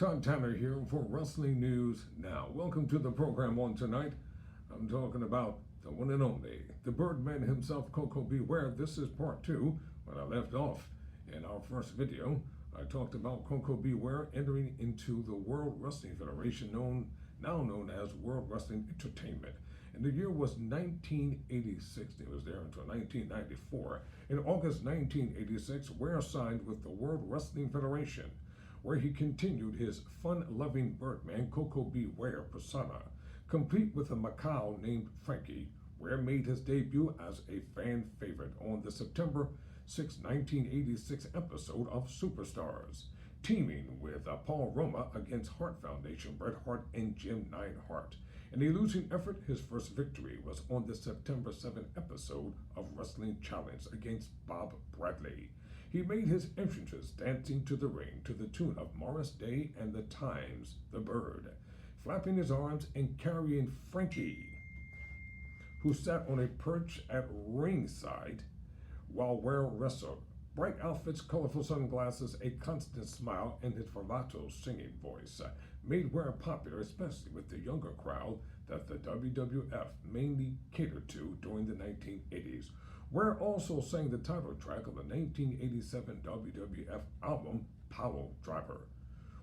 Todd here for Wrestling News Now. Welcome to the program on tonight. I'm talking about the one and only, the Birdman himself, CoCo Ware. This is part 2. When I left off in our first video, I talked about CoCo Ware entering into the World Wrestling Federation, now known as World Wrestling Entertainment. And the year was 1986. He was there until 1994. In August 1986, Ware signed with the World Wrestling Federation, where he continued his fun-loving Birdman CoCo Ware persona. Complete with a Macau named Frankie, Ware made his debut as a fan favorite on the September 6, 1986 episode of Superstars, teaming with Paul Roma against Hart Foundation, Bret Hart, and Jim Neidhart. In a losing effort, his first victory was on the September 7 episode of Wrestling Challenge against Bob Bradley. He made his entrances dancing to the ring to the tune of Morris Day and the Times, the Bird, flapping his arms and carrying Frankie, who sat on a perch at ringside while Ware wrestled. Bright outfits, colorful sunglasses, a constant smile, and his bravado singing voice made Ware popular, especially with the younger crowd that the WWF mainly catered to during the 1980s. Ware also sang the title track of the 1987 WWF album, Power Driver,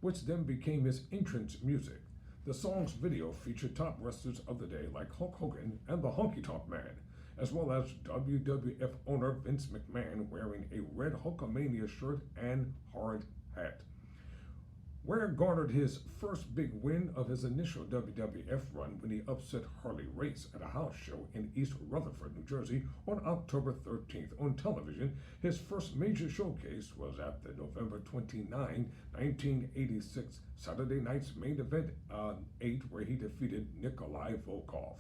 which then became his entrance music. The song's video featured top wrestlers of the day like Hulk Hogan and the Honky Tonk Man, as well as WWF owner Vince McMahon wearing a red Hulkamania shirt and hard hat. Ware garnered his first big win of his initial WWF run when he upset Harley Race at a house show in East Rutherford, New Jersey on October 13th. On television, his first major showcase was at the November 29, 1986 Saturday Night's Main Event 8, where he defeated Nikolai Volkov.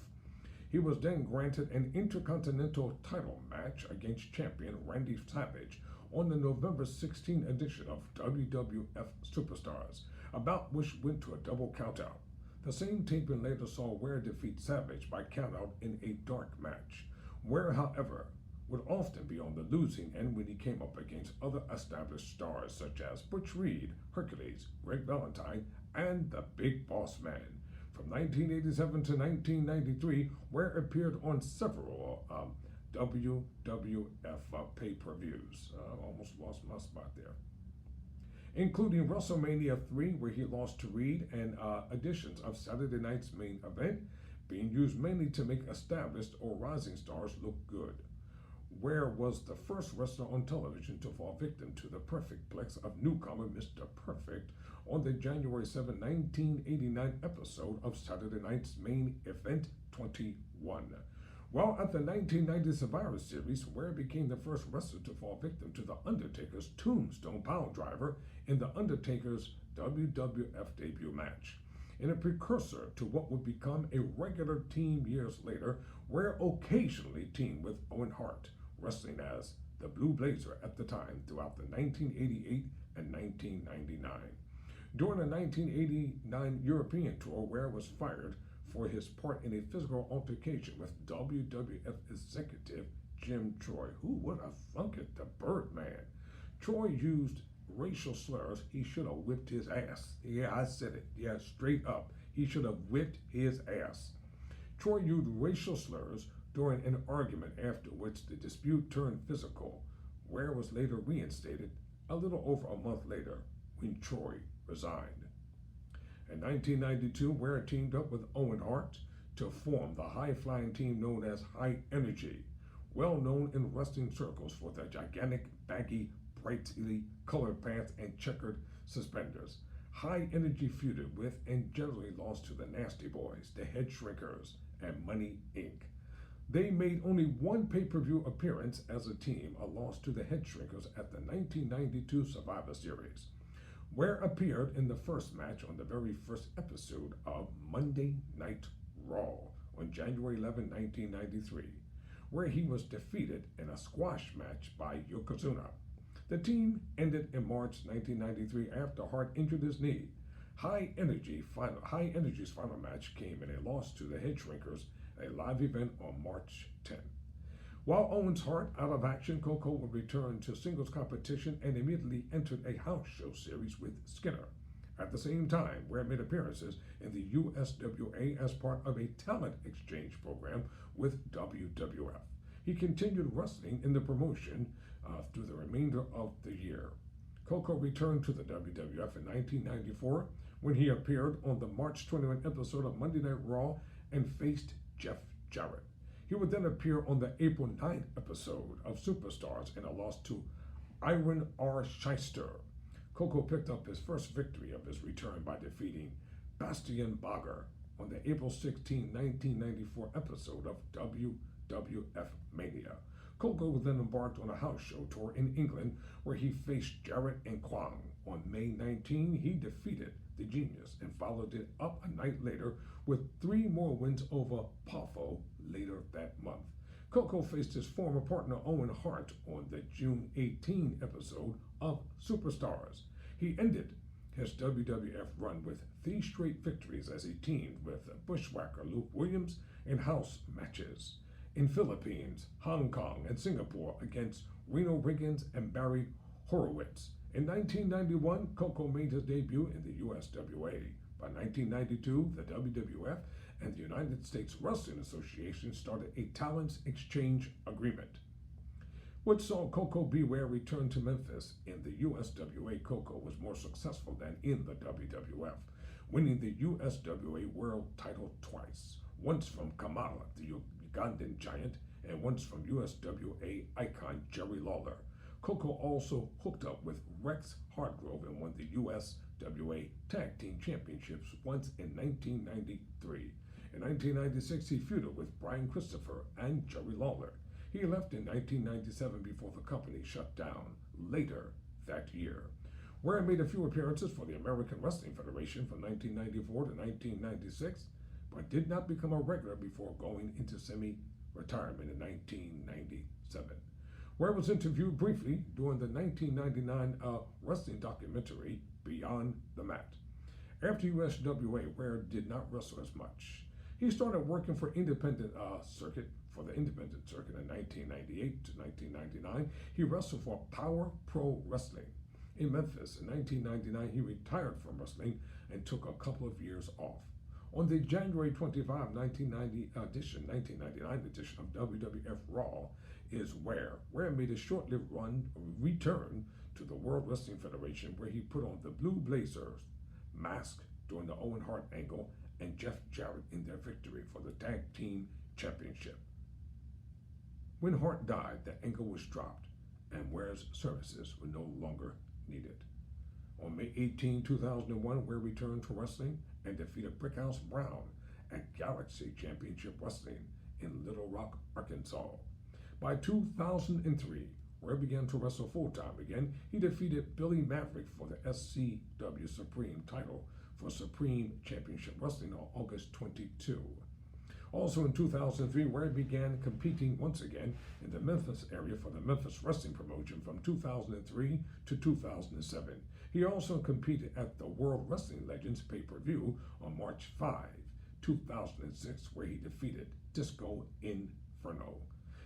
He was then granted an Intercontinental title match against champion Randy Savage on the November 16 edition of WWF Superstars, about which went to a double countout. The same taping later saw Ware defeat Savage by countout in a dark match. Ware, however, would often be on the losing end when he came up against other established stars such as Butch Reed, Hercules, Greg Valentine, and the Big Boss Man. From 1987 to 1993, Ware appeared on several WWF pay-per-views. Almost lost my spot there. Including WrestleMania 3, where he lost to Reed, and editions of Saturday Night's Main Event, being used mainly to make established or rising stars look good. Ware was the first wrestler on television to fall victim to the perfect plex of newcomer Mr. Perfect on the January 7, 1989 episode of Saturday Night's Main Event 21. While at the 1990 Survivor Series, Ware became the first wrestler to fall victim to The Undertaker's Tombstone Piledriver in The Undertaker's WWF debut match. In a precursor to what would become a regular team years later, Ware occasionally teamed with Owen Hart, wrestling as the Blue Blazer at the time throughout the 1988 and 1999. During the 1989 European tour, Ware was fired for his part in a physical altercation with WWF executive Jim Troy. Who would have thunk it? The Birdman. Troy used racial slurs. He should have whipped his ass. Yeah, I said it. Yeah, straight up. He should have whipped his ass. Troy used racial slurs during an argument, after which the dispute turned physical. Ware was later reinstated a little over a month later when Troy resigned. In 1992, Ware teamed up with Owen Hart to form the high-flying team known as High Energy, well known in wrestling circles for their gigantic, baggy, brightly colored pants and checkered suspenders. High Energy feuded with and generally lost to the Nasty Boys, the Head Shrinkers, and Money Inc. They made only one pay-per-view appearance as a team, a loss to the Head Shrinkers at the 1992 Survivor Series. Ware appeared in the first match on the very first episode of Monday Night Raw on January 11, 1993, where he was defeated in a squash match by Yokozuna. The team ended in March 1993 after Hart injured his knee. High Energy's final match came in a loss to the Head Shrinkers, a live event on March 10. While Owen's Hart out of action, CoCo would return to singles competition and immediately entered a house show series with Skinner. At the same time, Ware made appearances in the USWA as part of a talent exchange program with WWF. He continued wrestling in the promotion through the remainder of the year. CoCo returned to the WWF in 1994 when he appeared on the March 21 episode of Monday Night Raw and faced Jeff Jarrett. He would then appear on the April 9th episode of Superstars in a loss to Iron R. Shyster. CoCo picked up his first victory of his return by defeating Bastian Bagger on the April 16, 1994 episode of WWF Mania. CoCo then embarked on a house show tour in England where he faced Jarrett and Kwang. On May 19, he defeated the Genius and followed it up a night later with 3 more wins over Poffo later that month. CoCo faced his former partner Owen Hart on the June 18 episode of Superstars. He ended his WWF run with 3 straight victories as he teamed with Bushwhacker Luke Williams in house matches in Philippines, Hong Kong, and Singapore against Reno Riggins and Barry Horowitz. In 1991, CoCo made his debut in the USWA. By 1992, the WWF and the United States Wrestling Association started a talents exchange agreement, which saw CoCo Beware return to Memphis. In the USWA, CoCo was more successful than in the WWF, winning the USWA World title twice, once from Kamala, the Ugandan Giant, and once from USWA icon Jerry Lawler. CoCo also hooked up with Rex Hardgrove and won the USWA Tag Team Championships once in 1993. In 1996, he feuded with Brian Christopher and Jerry Lawler. He left in 1997 before the company shut down later that year. Ware made a few appearances for the American Wrestling Federation from 1994 to 1996, but did not become a regular before going into semi-retirement in 1997. Ware was interviewed briefly during the 1999 wrestling documentary Beyond the Mat. After USWA, Ware did not wrestle as much. He started working for the independent circuit in 1998 to 1999. He wrestled for Power Pro Wrestling in Memphis. In 1999, he retired from wrestling and took a couple of years off. On the January 25, 1999 edition of WWF Raw is Ware. Ware made a short-lived return to the World Wrestling Federation, where he put on the Blue Blazers mask during the Owen Hart angle and Jeff Jarrett in their victory for the Tag Team Championship. When Hart died, the angle was dropped and Ware's services were no longer needed. On May 18, 2001, Ware returned to wrestling and defeated Brickhouse Brown at Galaxy Championship Wrestling in Little Rock, Arkansas. By 2003, Ware began to wrestle full-time again. He defeated Billy Maverick for the SCW Supreme title for Supreme Championship Wrestling on August 22. Also in 2003, Ware began competing once again in the Memphis area for the Memphis Wrestling Promotion from 2003 to 2007. He also competed at the World Wrestling Legends pay-per-view on March 5, 2006, where he defeated Disco Inferno.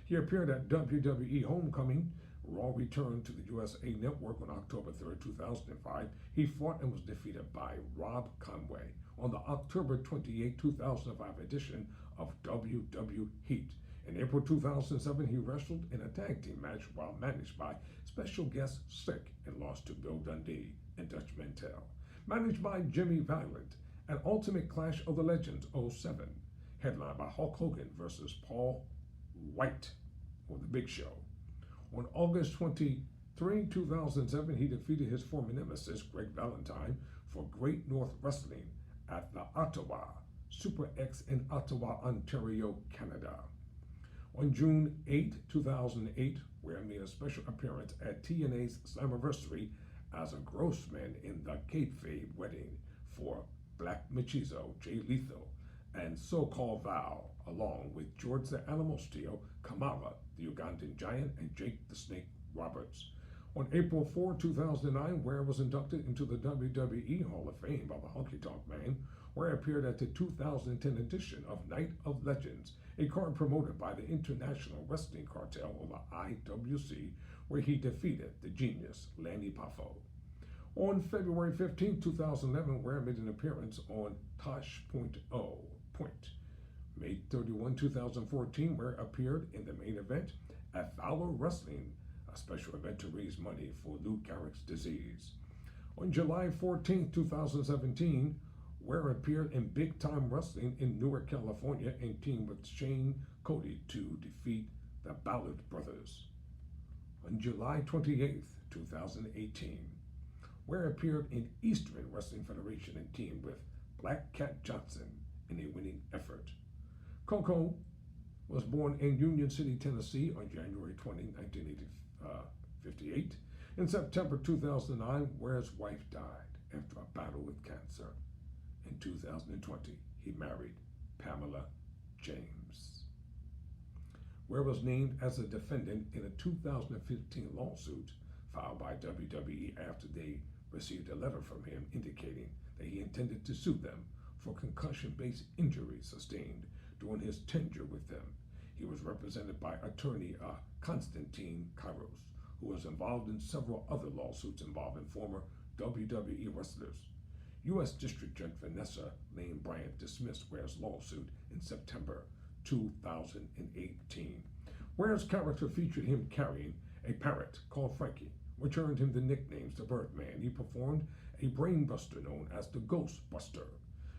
He appeared at WWE Homecoming. Raw returned to the USA Network on October 3, 2005. He fought and was defeated by Rob Conway on the October 28, 2005 edition of WW Heat. In April 2007, he wrestled in a tag team match while managed by special guest Slick and lost to Bill Dundee and Dutch Mantell. Managed by Jimmy Valiant at Ultimate Clash of the Legends 07, headlined by Hulk Hogan versus Paul White for the Big Show. On August 23, 2007, he defeated his former nemesis, Greg Valentine, for Great North Wrestling at the Ottawa Super X in Ottawa, Ontario, Canada. On June 8, 2008, Ware made a special appearance at TNA's Slammiversary as a grossman in the Kayfabe wedding for Black Machismo, Jay Lethal, and So-Called Val, along with George the Animal Steel, Kamala, the Ugandan Giant, and Jake the Snake Roberts. On April 4, 2009, Ware was inducted into the WWE Hall of Fame by the Honky Tonk Man. Ware appeared at the 2010 edition of Night of Legends, a card promoted by the International Wrestling Cartel, or the IWC, where he defeated the genius Lanny Poffo. On February 15, 2011, Ware made an appearance on Tosh.0. May 31, 2014, Ware appeared in the main event at Fowler Wrestling, a special event to raise money for Lou Gehrig's disease. On July 14, 2017, Ware appeared in Big Time Wrestling in Newark, California, and teamed with Shane Cody to defeat the Ballard Brothers. On July 28, 2018, Ware appeared in Eastern Wrestling Federation and teamed with Black Cat Johnson in a winning effort. CoCo was born in Union City, Tennessee on January 20, 1958. In September 2009, Ware's wife died after a battle with cancer. In 2020, he married Pamela James. Ware was named as a defendant in a 2015 lawsuit filed by WWE after they received a letter from him indicating that he intended to sue them for concussion-based injuries sustained during his tenure with them. He was represented by attorney Constantine Kairos, who was involved in several other lawsuits involving former WWE wrestlers. U.S. District Judge Vanessa Lane Bryant dismissed Ware's lawsuit in September 2018. Ware's character featured him carrying a parrot called Frankie, which earned him the nicknames the Birdman. He performed a brainbuster known as the Ghostbuster.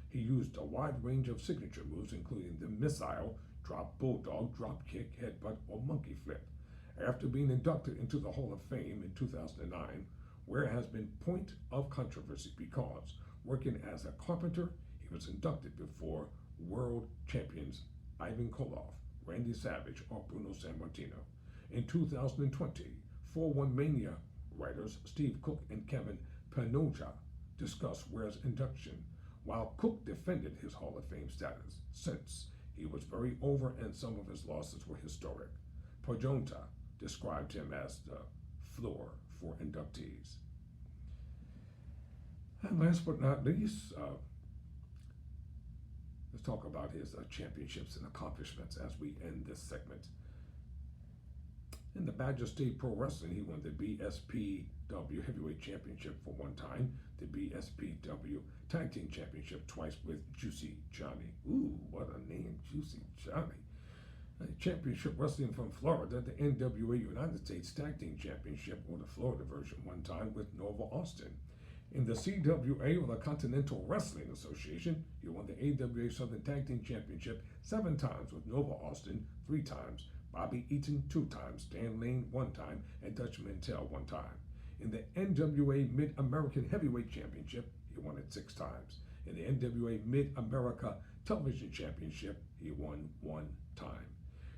He used a wide range of signature moves, including the missile, drop bulldog, drop kick, headbutt, or monkey flip. After being inducted into the Hall of Fame in 2009, Ware has been point of controversy because, working as a carpenter, he was inducted before world champions Ivan Koloff, Randy Savage, or Bruno Sammartino. In 2020, 4-1 Mania writers Steve Cook and Kevin Panoja discussed Ware's induction, while Cook defended his Hall of Fame status since he was very over and some of his losses were historic. Panoja described him as the floor for inductees. And last but not least, let's talk about his championships and accomplishments as we end this segment. In the Badger State Pro Wrestling, he won the BSPW Heavyweight Championship for one time, the BSPW Tag Team Championship twice with Juicy Johnny. Ooh, what a name, Juicy Johnny. Championship Wrestling from Florida, the NWA United States Tag Team Championship, or the Florida version, one time with Nova Austin. In the CWA, or the Continental Wrestling Association, he won the AWA Southern Tag Team Championship 7 times with Nova Austin 3 times, Bobby Eaton 2 times, Dan Lane 1 time, and Dutch Mantell 1 time. In the NWA Mid-American Heavyweight Championship, he won it 6 times. In the NWA Mid-America Television Championship, he won 1 time.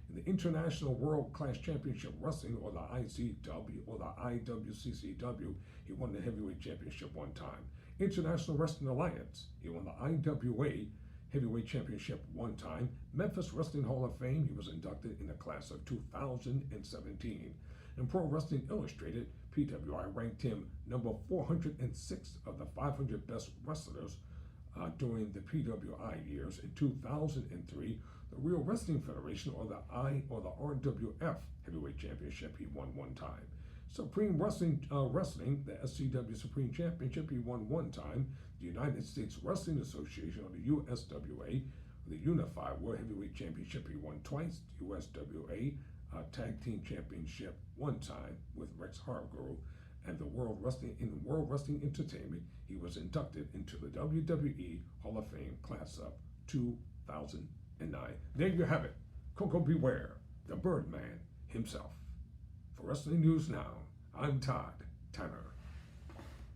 In the International World Class Championship Wrestling, or the ICW, or the IWCCW, he won the Heavyweight Championship 1 time. International Wrestling Alliance, he won the IWA Heavyweight Championship 1 time. Memphis Wrestling Hall of Fame, he was inducted in the class of 2017. In Pro Wrestling Illustrated, PWI ranked him number 406 of the 500 best wrestlers during the PWI years. In 2003, the Real Wrestling Federation, or the RWF Heavyweight Championship, he won 1 time. Supreme Wrestling, the SCW Supreme Championship, he won 1 time. The United States Wrestling Association, or the USWA, the Unified World Heavyweight Championship, he won twice. The USWA Tag Team Championship 1 time with Rex Hargrove. And the World Wrestling Entertainment, he was inducted into the WWE Hall of Fame class of 2009. There you have it. CoCo Beware, the Birdman himself. For Wrestling News Now, I'm Todd Tanner.